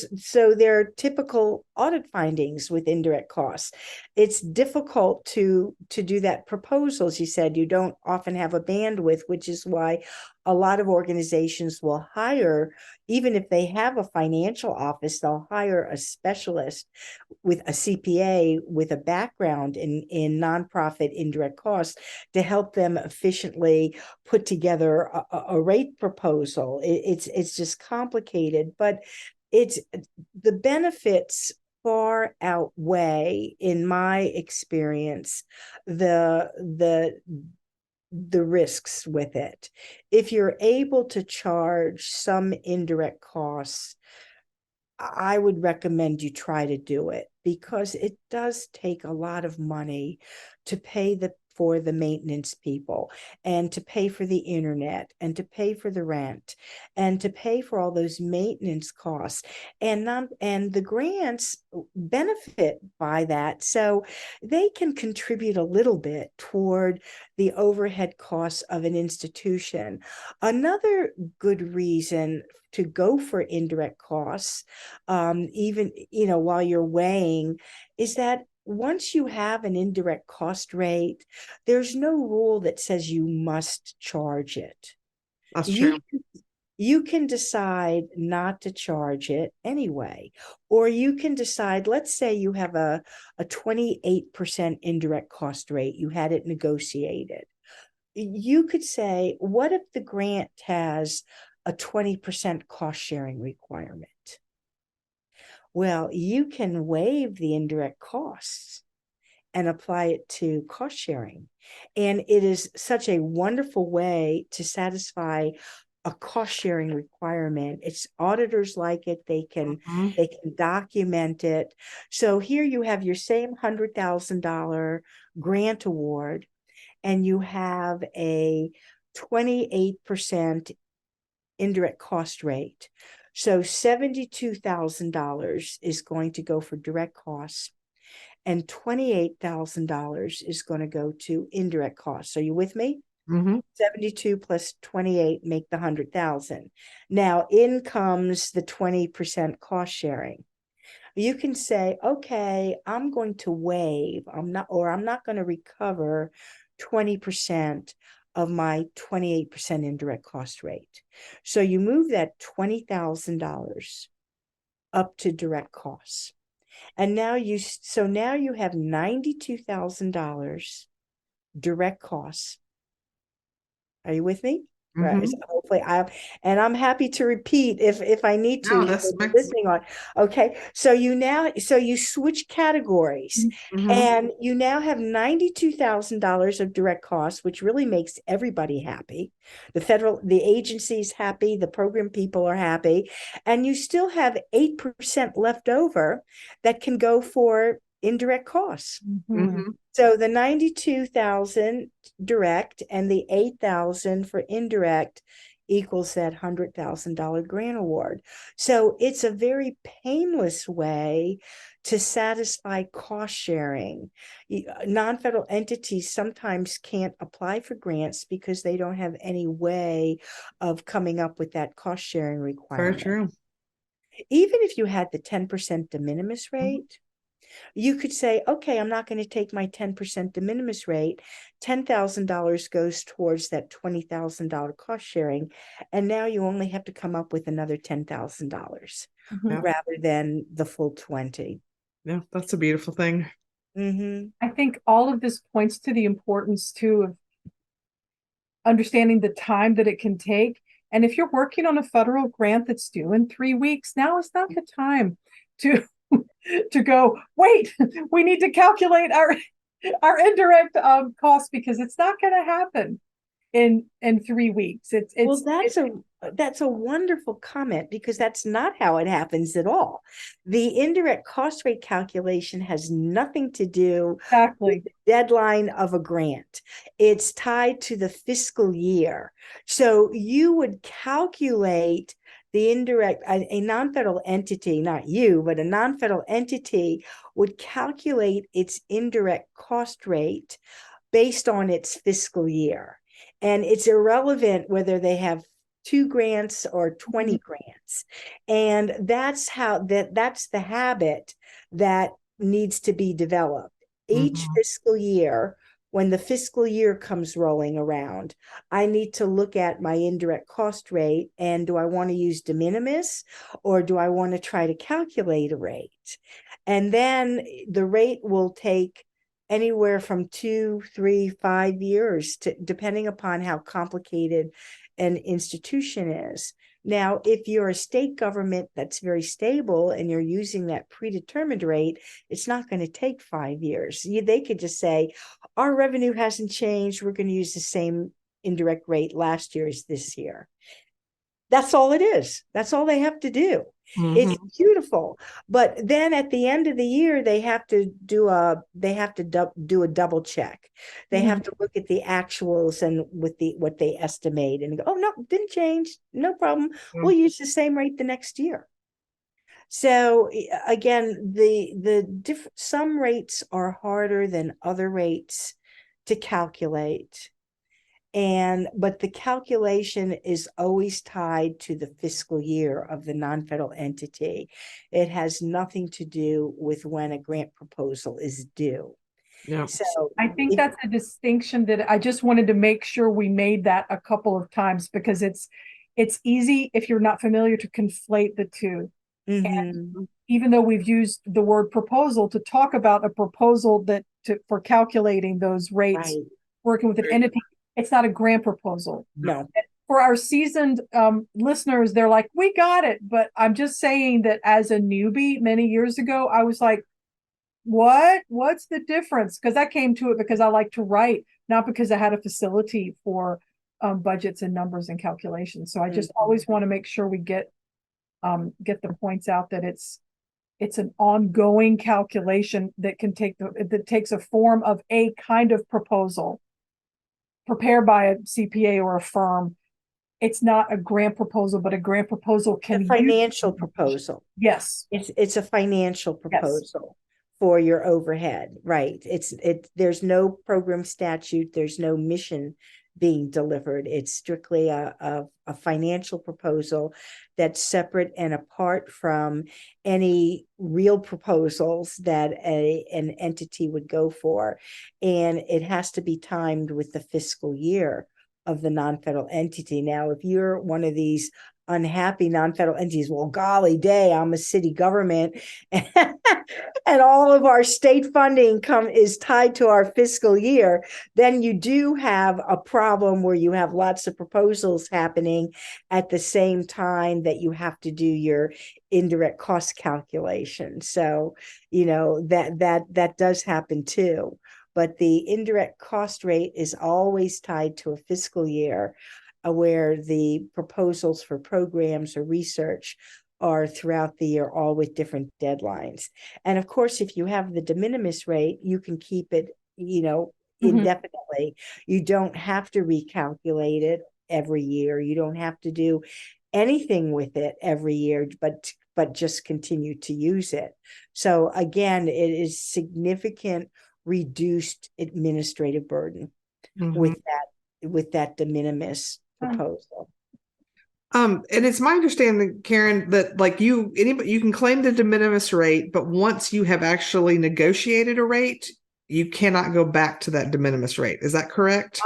are typical audit findings with indirect costs. It's difficult to do that proposal. As you said, you don't often have a bandwidth, which is why a lot of organizations will hire, even if they have a financial office, they'll hire a specialist with a CPA with a background in nonprofit indirect costs to help them efficiently put together a rate proposal. It's just complicated, but it's the benefits far outweigh, in my experience, the risks with it. If you're able to charge some indirect costs, I would recommend you try to do it, because it does take a lot of money to pay for the maintenance people, and to pay for the internet, and to pay for the rent, and to pay for all those maintenance costs. And the grants benefit by that, so they can contribute a little bit toward the overhead costs of an institution. Another good reason to go for indirect costs, even while you're weighing, is that once you have an indirect cost rate, there's no rule that says you must charge it. That's true. You can decide not to charge it anyway, or you can decide, let's say you have a 28% indirect cost rate, you had it negotiated. You could say, what if the grant has a 20% cost sharing requirement? Well, you can waive the indirect costs and apply it to cost sharing. And it is such a wonderful way to satisfy a cost sharing requirement. It's auditors like it, they can document it. So here you have your same $100,000 grant award, and you have a 28% indirect cost rate. So $72,000 is going to go for direct costs, and $28,000 is going to go to indirect costs. Are you with me? 72 plus 28 make the 100,000. Now in comes the 20% cost sharing. You can say, okay, I'm going to waive, I'm not going to recover 20% of my 28% indirect cost rate. So you move that $20,000 up to direct costs. And now you have $92,000 direct costs. Are you with me? Right. So hopefully I'm happy to repeat if I need to. No, listening on. Okay. So you switch categories, and you now have $92,000 of direct costs, which really makes everybody happy. The agency's happy, the program people are happy, and you still have 8% left over that can go for indirect costs. So the 92,000 direct and the 8,000 for indirect equals that $100,000 grant award. So it's a very painless way to satisfy cost sharing. Non-federal entities sometimes can't apply for grants because they don't have any way of coming up with that cost sharing requirement. Very true. Even if you had the 10% de minimis rate, you could say, okay, I'm not going to take my 10% de minimis rate. $10,000 goes towards that $20,000 cost sharing. And now you only have to come up with another $10,000 Yeah. rather than the full 20. Yeah, that's a beautiful thing. I think all of this points to the importance too of understanding the time that it can take. And if you're working on a federal grant that's due in 3 weeks, now is not the time to to go, wait, we need to calculate our indirect costs because it's not going to happen in 3 weeks. Well, that's a wonderful comment, because that's not how it happens at all. The indirect cost rate calculation has nothing to do exactly with the deadline of a grant. It's tied to the fiscal year. So you would calculate the indirect, a non-federal entity, not you, but a non-federal entity would calculate its indirect cost rate based on its fiscal year. And it's irrelevant whether they have 2 grants or 20 grants. And that's that's the habit that needs to be developed. Each fiscal year, when the fiscal year comes rolling around, I need to look at my indirect cost rate, and do I want to use de minimis, or do I want to try to calculate a rate? And then the rate will take anywhere from 2, 3, 5 years, to, depending upon how complicated an institution is. Now, if you're a state government that's very stable and you're using that predetermined rate, it's not going to take 5 years. They could just say, our revenue hasn't changed. We're going to use the same indirect rate last year as this year. That's all it is. That's all they have to do. It's beautiful. But then at the end of the year, they have to do a double check. They have to look at the actuals and with what they estimate and go, oh no, didn't change. No problem. We'll use the same rate the next year. So again, some rates are harder than other rates to calculate. But the calculation is always tied to the fiscal year of the non-federal entity. It has nothing to do with when a grant proposal is due. Yeah. So I think that's a distinction that I just wanted to make sure we made that a couple of times, because it's easy, if you're not familiar, to conflate the two. And even though we've used the word proposal to talk about a proposal for calculating those rates, working with an entity, it's not a grant proposal. No. For our seasoned listeners, they're like, we got it. But I'm just saying that as a newbie many years ago, I was like, what's the difference? Because I came to it because I like to write, not because I had a facility for budgets and numbers and calculations. So I just always want to make sure we get the points out that it's an ongoing calculation that takes a form of a kind of proposal prepared by a CPA or a firm. It's not a grant proposal, but a grant proposal can be a financial proposal. Yes. It's a financial proposal for your overhead, right? There's no program statute, there's no mission being delivered. It's strictly a financial proposal that's separate and apart from any real proposals that an entity would go for. And it has to be timed with the fiscal year of the non-federal entity. Now, if you're one of these unhappy non-federal entities, well, golly day, I'm a city government and all of our state funding is tied to our fiscal year, then you do have a problem where you have lots of proposals happening at the same time that you have to do your indirect cost calculation. So, that does happen too. But the indirect cost rate is always tied to a fiscal year, where the proposals for programs or research are throughout the year, all with different deadlines. And of course, if you have the de minimis rate, you can keep it, indefinitely. You don't have to recalculate it every year. You don't have to do anything with it every year, but just continue to use it. So again, it is significant reduced administrative burden with that de minimis proposal. And it's my understanding, Karen, that like anybody you can claim the de minimis rate, but once you have actually negotiated a rate, you cannot go back to that de minimis rate. Is that correct?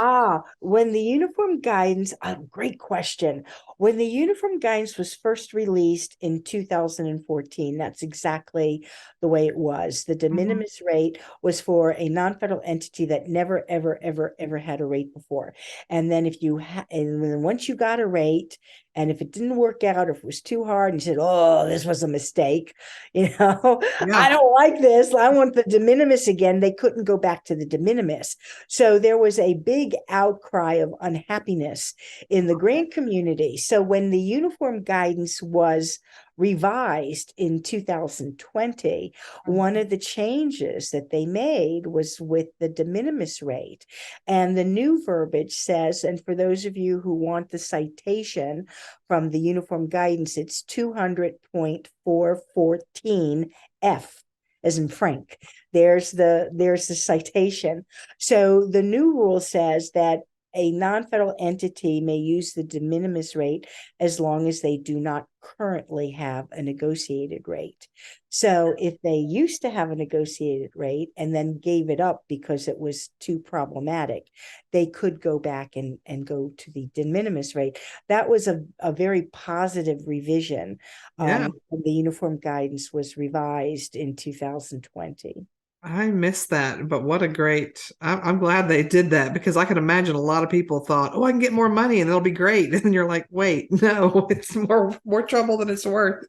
When the uniform guidance, great question. When the uniform guidance was first released in 2014, that's exactly the way it was. The de Mhm. minimis rate was for a non-federal entity that never, ever, ever, ever had a rate before. And then and then once you got a rate, and if it didn't work out, if it was too hard, and you said, "Oh, this was a mistake," Yeah. I don't like this. I want the de minimis again. They couldn't go back to the de minimis. So there was a big outcry of unhappiness in the grant community. So when the uniform guidance was revised in 2020, one of the changes that they made was with the de minimis rate. And the new verbiage says, and for those of you who want the citation from the uniform guidance, it's 200.414F, as in Frank. There's the citation. So the new rule says that a non-federal entity may use the de minimis rate as long as they do not currently have a negotiated rate. So if they used to have a negotiated rate and then gave it up because it was too problematic, they could go back and go to the de minimis rate. That was a very positive revision. Yeah. When the uniform guidance was revised in 2020. I missed that, but what a great, I'm glad they did that because I can imagine a lot of people thought, oh, I can get more money and it'll be great. And you're like, wait, no, it's more trouble than it's worth.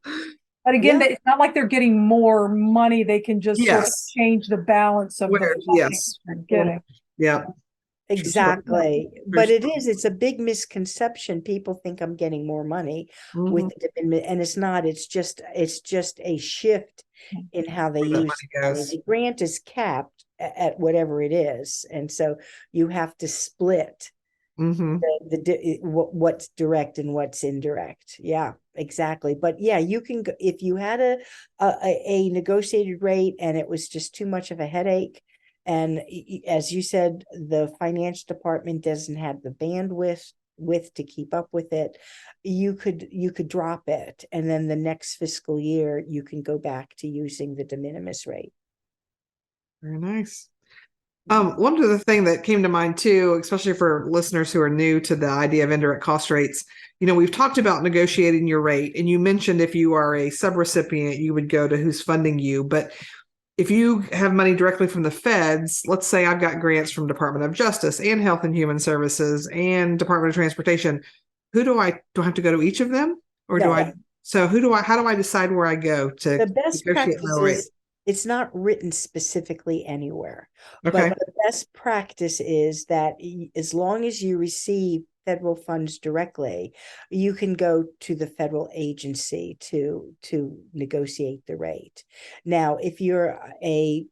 But again, Yeah. it's not like they're getting more money. They can just sort of Yes. change the balance of the funding Yes. they're getting. Yeah. True story. Exactly. True But story. it's a big misconception. People think I'm getting more money with Mhm. the and it's not. It's just a shift in how they Where that use money the money. goes. The grant is capped at whatever it is. And so you have to split Hmm. what's direct and what's indirect. Yeah, exactly. But yeah, you can go if you had a negotiated rate and it was just too much of a headache. And as you said, the finance department doesn't have the bandwidth to keep up with it. You could drop it, and then the next fiscal year you can go back to using the de minimis rate. Very nice. One other thing that came to mind too, especially for listeners who are new to the idea of indirect cost rates, we've talked about negotiating your rate, and you mentioned if you are a subrecipient, you would go to who's funding you. But if you have money directly from the feds, let's say I've got grants from Department of Justice and Health and Human Services and Department of Transportation, do I have to go to each of them, or do No, I? So how do I decide where I go to the best negotiate my practice rate? is it's not written specifically anywhere, but Okay. the best practice is that as long as you receive federal funds directly, you can go to the federal agency to negotiate the rate. Now, if you're a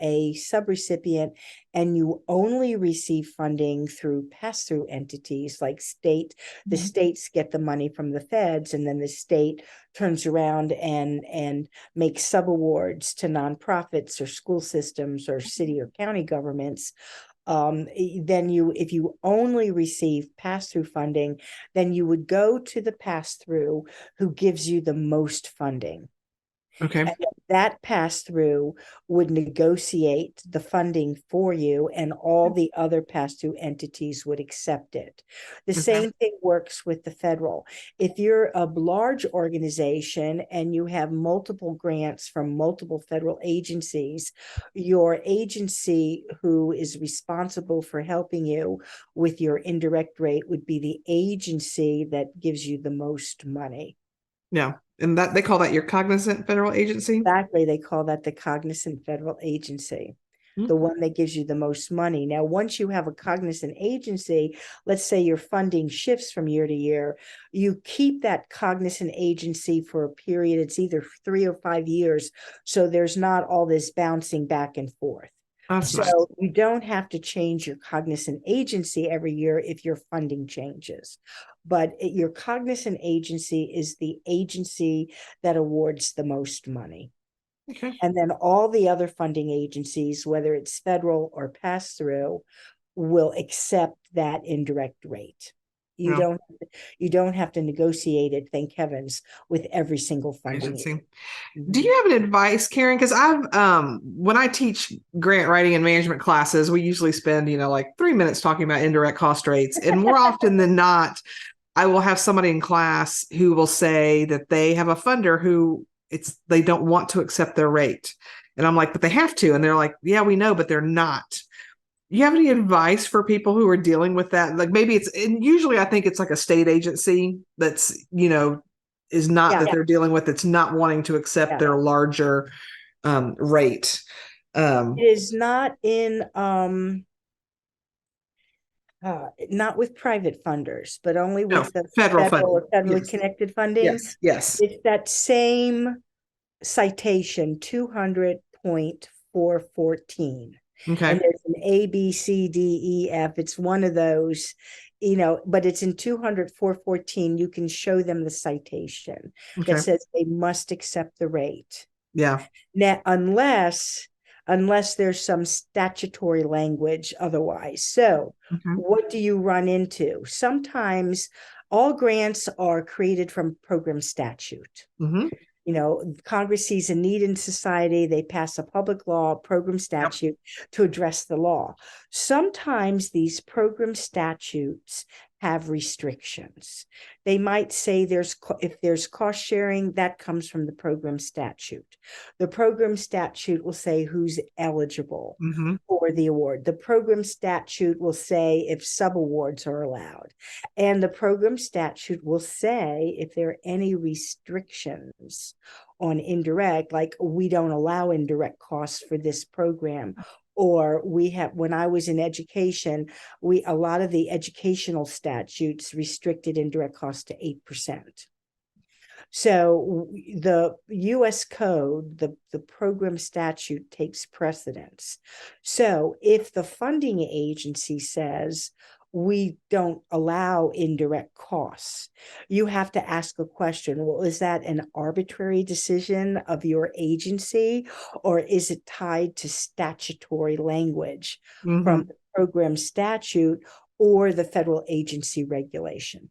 subrecipient and you only receive funding through pass-through entities like the states get the money from the feds, and then the state turns around and make subawards to nonprofits or school systems or city or county governments. Then if you only receive pass-through funding, then you would go to the pass-through who gives you the most funding. Okay. And that pass-through would negotiate the funding for you, and all the other pass-through entities would accept it. The Okay. same thing works with the federal. If you're a large organization and you have multiple grants from multiple federal agencies, your agency who is responsible for helping you with your indirect rate would be the agency that gives you the most money. Yeah. And that they call that your cognizant federal agency. Exactly. They call that the cognizant federal agency, the one that gives you the most money. Now, once you have a cognizant agency, let's say your funding shifts from year to year, you keep that cognizant agency for a period. It's either 3 or 5 years. So there's not all this bouncing back and forth. That's So nice. you don't have to change your cognizant agency every year if your funding changes. But your cognizant agency is the agency that awards the most money. Okay. And then all the other funding agencies, whether it's federal or pass through, will accept that indirect rate. You Yeah. don't have to negotiate it, thank heavens, with every single funding Agency. Do Mhm. you have an advice, Karen? Because I've when I teach grant writing and management classes, we usually spend, like 3 minutes talking about indirect cost rates. And more often than not, I will have somebody in class who will say that they have a funder who they don't want to accept their rate. And I'm like, but they have to. And they're like, yeah, we know, but they're not. You have any advice for people who are dealing with that? Like maybe and usually I think it's like a state agency that's, is not Yeah, that they're dealing with, it's not wanting to accept yeah. their larger rate. It is not with private funders, but only No, with the federal federal funding. or federally Yes, connected funding. yes, yes. It's that same citation, 200.414. And Okay, there's an A, B, C, D, E, F. It's one of those, but it's in 200.414. You can show them the citation that okay, says they must accept the rate. yeah, Now, unless there's some statutory language otherwise. So, okay, what do you run into? Sometimes all grants are created from program statute. mm-hmm. Congress sees a need in society, they pass a public law, program Yep. statute to address the law. Sometimes these program statutes have restrictions. They might say if there's cost sharing, that comes from the program statute. The program statute will say who's eligible Mm-hmm. for the award. The program statute will say if subawards are allowed. And the program statute will say if there are any restrictions on indirect, like we don't allow indirect costs for this program. Or when I was in education, a lot of the educational statutes restricted indirect costs to 8%. So the US code, the program statute takes precedence. So if the funding agency says we don't allow indirect costs, you have to ask a question. Well, is that an arbitrary decision of your agency, or is it tied to statutory language Mm-hmm. from the program statute or the federal agency regulation?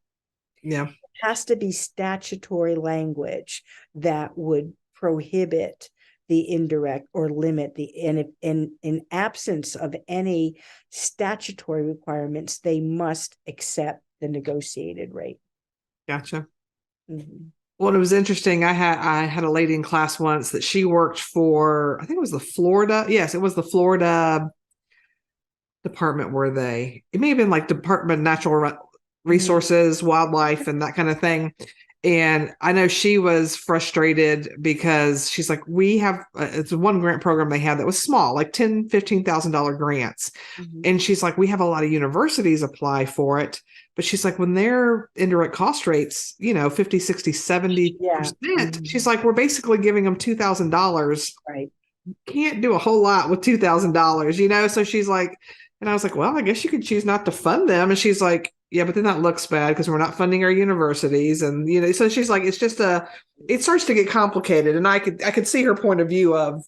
Yeah, Has to be statutory language that would prohibit the indirect or limit the in absence of any statutory requirements, they must accept the negotiated rate. gotcha. Mhm. Well, it was interesting. I had a lady in class once that she worked for, I think it was the Florida. Yes, it was the Florida department. It may have been like Department of Natural Resources, Wildlife, and that kind of thing. And I know she was frustrated because she's like, we have, it's one grant program they had that was small, like $10,000, $15,000 grants. Mhm. And she's like, we have a lot of universities apply for it. But she's like, when their indirect cost rates, 50, 60, Yeah. 70%, she's like, we're basically giving them $2,000. Right. Can't do a whole lot with $2,000. So she's like, and I was like, well, I guess you could choose not to fund them. And she's like, yeah, but then that looks bad because we're not funding our universities. And, so she's like, it starts to get complicated. And I could see her point of view of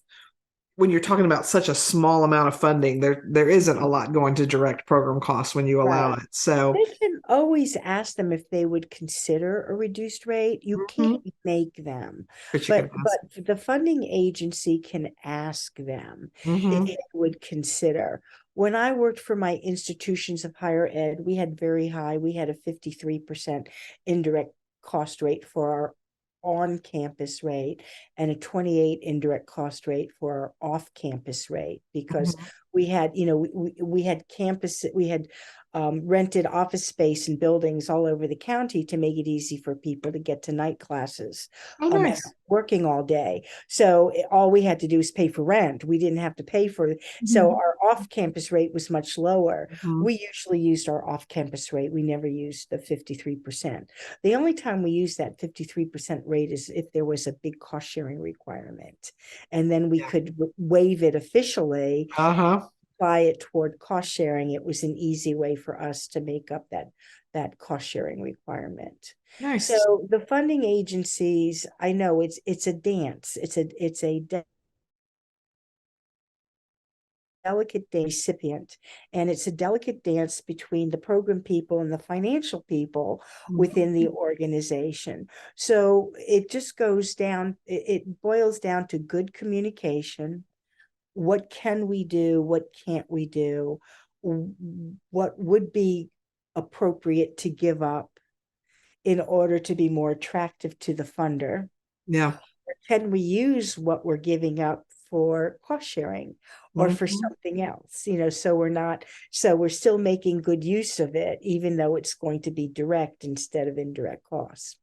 when you're talking about such a small amount of funding, there isn't a lot going to direct program costs when you allow Right. it. So, They can always ask them if they would consider a reduced rate. You mhm, can't make them, but you but can ask. the funding agency can ask them if Mm-hmm. they would consider. When I worked for my institutions of higher ed, we had a 53% indirect cost rate for our on-campus rate and a 28 indirect cost rate for our off-campus rate, because Mm-hmm. we had, we had rented office space and buildings all over the county to make it easy for people to get to night classes, Oh, nice. working all day. So all we had to do was pay for rent. We didn't have to pay for it. So Mm-hmm. our off-campus rate was much lower. Mm-hmm. We usually used our off-campus rate. We never used the 53%. The only time we used that 53% rate is if there was a big cost sharing requirement. And then we Yeah. could waive it officially, Uh-huh. apply it toward cost sharing. It was an easy way for us to make up that cost sharing requirement. Nice. So the funding agencies, I know it's a dance. It's a delicate recipient, and it's a delicate dance between the program people and the financial people within the organization. So it just goes down, it boils down to good communication. What can we do? What can't we do? What would be appropriate to give up in order to be more attractive to the funder? Yeah. Can we use what we're giving up for cost sharing or for something else? So we're still making good use of it, even though it's going to be direct instead of indirect costs.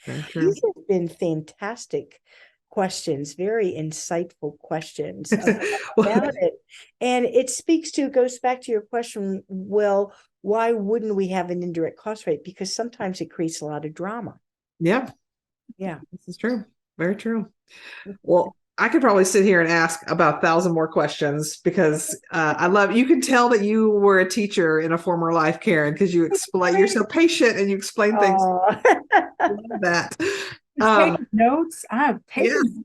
Very true. These have been fantastic questions, very insightful questions about it. And it goes back to your question, well, why wouldn't we have an indirect cost rate? Because sometimes it creates a lot of drama. Yeah. Yeah. This is true. Very true. Well, I could probably sit here and ask about 1,000 more questions because you can tell that you were a teacher in a former life, Karen, because you're so patient and you explain things. I love that. Taking notes. I'm taking notes.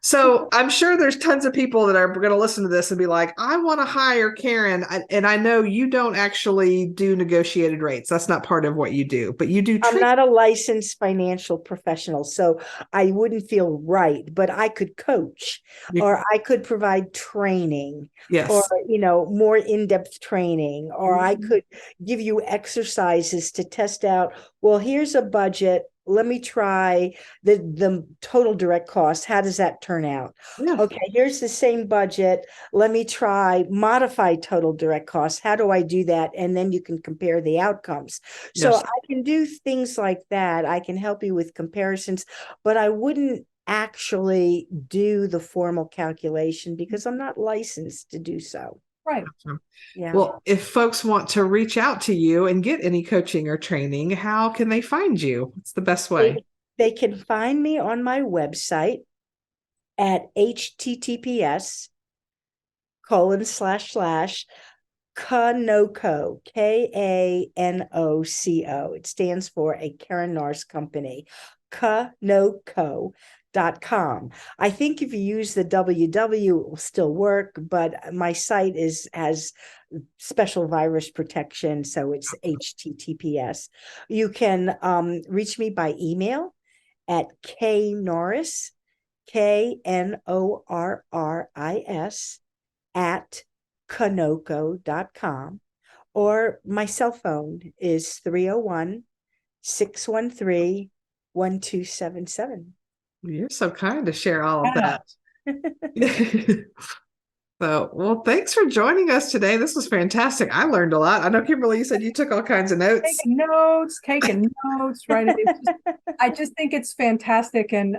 So I'm sure there's tons of people that are going to listen to this and be like, I want to hire Karen. And I know you don't actually do negotiated rates. That's not part of what you do, but you do. I'm not a licensed financial professional, so I wouldn't feel right, but I could coach or I could provide training or, more in-depth training, or I could give you exercises to test out, well, here's a budget. Let me try the total direct cost. How does that turn out? Yeah. Okay, here's the same budget. Let me try modified total direct costs. How do I do that? And then you can compare the outcomes. So I can do things like that. I can help you with comparisons, but I wouldn't actually do the formal calculation because I'm not licensed to do so. Right. Yeah. Well, if folks want to reach out to you and get any coaching or training, how can they find you? What's the best way? They can find me on my website at https:// Kanoco, Kanoco. It stands for a Karen Norris company. Kanoco.com. I think if you use the www, it will still work, but my site has special virus protection, so it's https. You can reach me by email at knorris, KNORRIS at Kanoco.com, or my cell phone is 301-613-1277. You're so kind to share all of that. So, well, thanks for joining us today. This was fantastic. I learned a lot. I know, Kimberly, you said you took all kinds of notes. Taking notes, right? I just think it's fantastic. And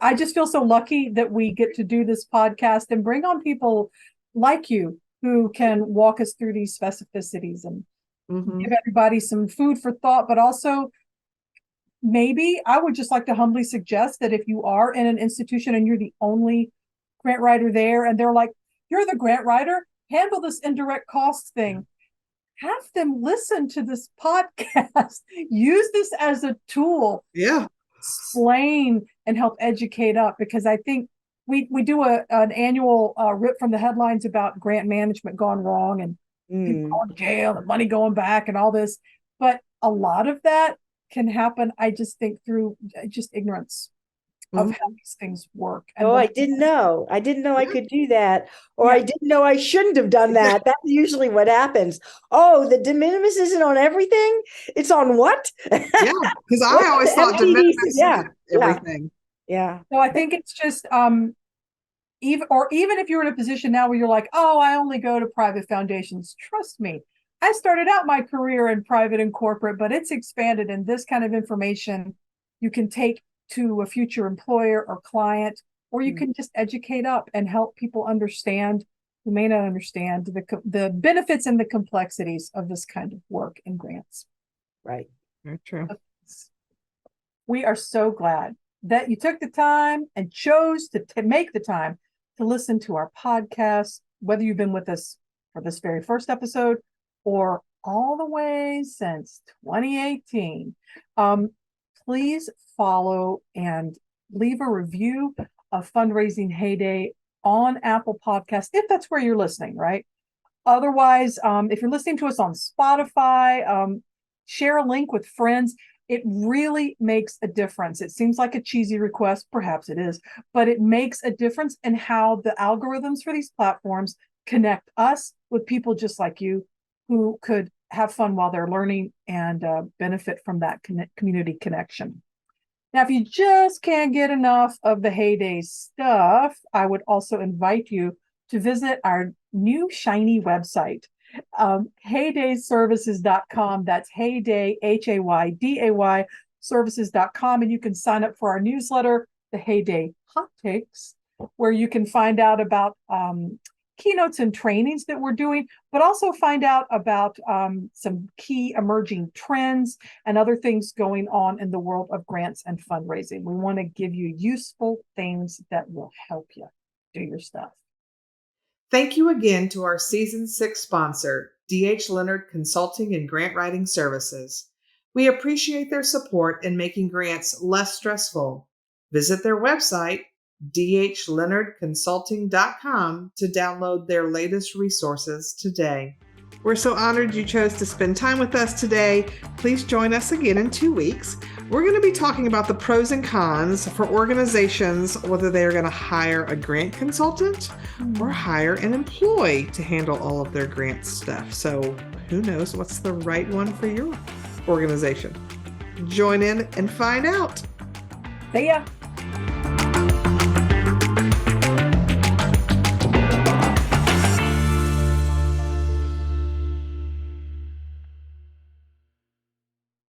I just feel so lucky that we get to do this podcast and bring on people like you who can walk us through these specificities and give everybody some food for thought, but also maybe I would just like to humbly suggest that if you are in an institution and you're the only grant writer there and they're like, you're the grant writer, handle this indirect costs thing. Have them listen to this podcast. Use this as a tool. Yeah. Explain and help educate up, because I think we do an annual rip from the headlines about grant management gone wrong and people going to jail and money going back and all this. But a lot of that can happen, I just think, through just ignorance of how these things work. And I didn't know. I could do that. Or I didn't know I shouldn't have done that. That's usually what happens. Oh, the de minimis isn't on everything? It's on what? Yeah, because I always thought de minimis everything. Yeah. So I think it's just even if you're in a position now where you're like, oh, I only go to private foundations. Trust me, I started out my career in private and corporate, but it's expanded, and this kind of information you can take to a future employer or client, or you can just educate up and help people understand who may not understand the benefits and the complexities of this kind of work in grants. Right. Very true. We are so glad that you took the time and chose to make the time to listen to our podcast, whether you've been with us for this very first episode or all the way since 2018. Please follow and leave a review of Fundraising Heyday on Apple Podcasts, if that's where you're listening, right? Otherwise, if you're listening to us on Spotify, share a link with friends. It really makes a difference. It seems like a cheesy request, perhaps it is, but it makes a difference in how the algorithms for these platforms connect us with people just like you who could have fun while they're learning and benefit from that community connection. Now, if you just can't get enough of the Heyday stuff, I would also invite you to visit our new shiny website, heydayservices.com. That's Heyday, Hayday, services.com. And you can sign up for our newsletter, the Heyday Hot Takes, where you can find out about keynotes and trainings that we're doing, but also find out about some key emerging trends and other things going on in the world of grants and fundraising. We want to give you useful things that will help you do your stuff. Thank you again to our Season 6 sponsor, D.H. Leonard Consulting and Grant Writing Services. We appreciate their support in making grants less stressful. Visit their website, dhleonardconsulting.com, to download their latest resources today. We're so honored you chose to spend time with us today. Please join us again in 2 weeks. We're going to be talking about the pros and cons for organizations, whether they're going to hire a grant consultant or hire an employee to handle all of their grant stuff. So who knows what's the right one for your organization? Join in and find out. See ya.